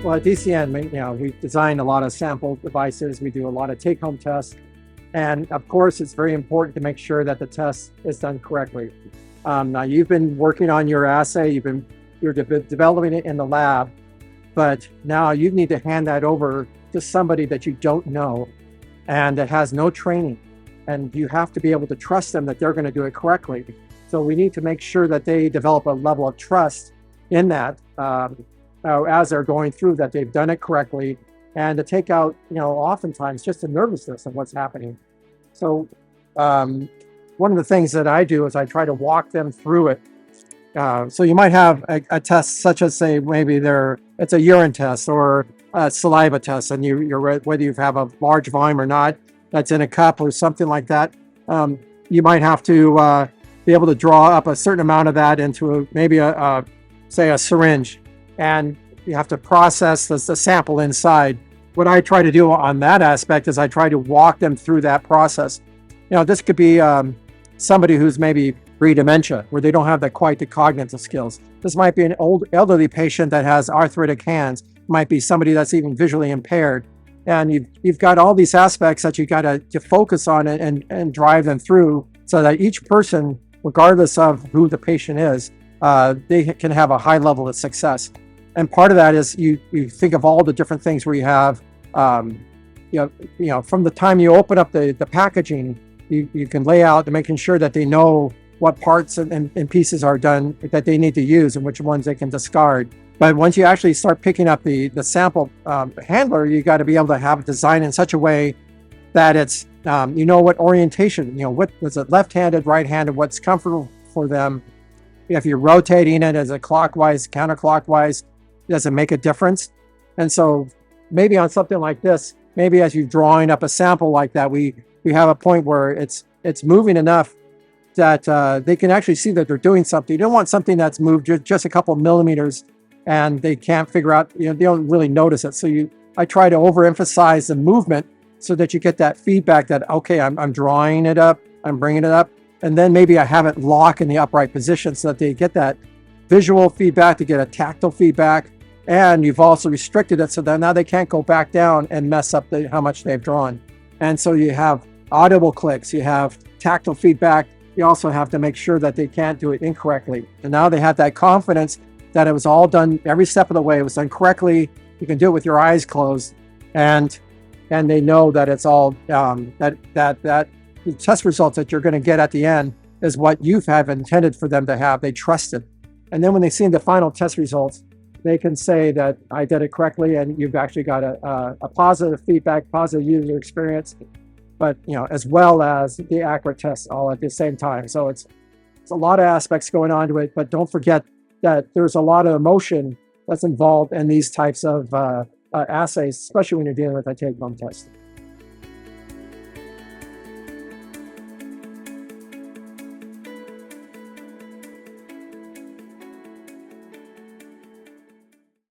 Well, at DCN, we design a lot of sample devices. We do a lot of take-home tests. And of course, it's very important to make sure that the test is done correctly. Now, you've been working on your assay, you're developing it in the lab, but now you need to hand that over to somebody that you don't know and that has no training. And you have to be able to trust them that they're going to do it correctly. So we need to make sure that they develop a level of trust in that as they're going through, that they've done it correctly, and to take out, oftentimes just the nervousness of what's happening. So one of the things that I do is I try to walk them through it. So you might have a test such as, say, maybe it's a urine test or a saliva test, and you're whether you have a large volume or not, that's in a cup or something like that. You might have to be able to draw up a certain amount of that into maybe say a syringe, and you have to process the sample inside. What I try to do on that aspect is I try to walk them through that process. This could be somebody who's maybe pre-dementia, where they don't have quite the cognitive skills. This might be an old elderly patient that has arthritic hands. It might be somebody that's even visually impaired. And you've got all these aspects that you got to focus on and drive them through, so that each person, regardless of who the patient is, they can have a high level of success. And part of that is you think of all the different things where you have, from the time you open up the packaging, you can lay out and making sure that they know what parts and pieces are done that they need to use and which ones they can discard. But once you actually start picking up the sample handler, you got to be able to have it designed in such a way that it's, what orientation, what was it, left-handed, right-handed, what's comfortable for them. If you're rotating it as a clockwise, counterclockwise, does it make a difference? And so maybe on something like this, maybe as you're drawing up a sample like that, we have a point where it's moving enough that they can actually see that they're doing something. You don't want something that's moved just a couple of millimeters and they can't figure out, they don't really notice it. So I try to overemphasize the movement so that you get that feedback that, okay, I'm drawing it up, I'm bringing it up, and then maybe I have it lock in the upright position so that they get that visual feedback, to get a tactile feedback, and you've also restricted it so that now they can't go back down and mess up how much they've drawn. And so you have audible clicks, you have tactile feedback, you also have to make sure that they can't do it incorrectly. And now they have that confidence that it was all done, every step of the way, it was done correctly. You can do it with your eyes closed, and they know that it's all, that the test results that you're going to get at the end is what you have intended for them to have. They trust it. And then when they see the final test results, they can say that I did it correctly, and you've actually got a positive feedback, positive user experience, but as well as the accurate tests all at the same time. So it's a lot of aspects going on to it, but don't forget that there's a lot of emotion that's involved in these types of assays, especially when you're dealing with a take-home test.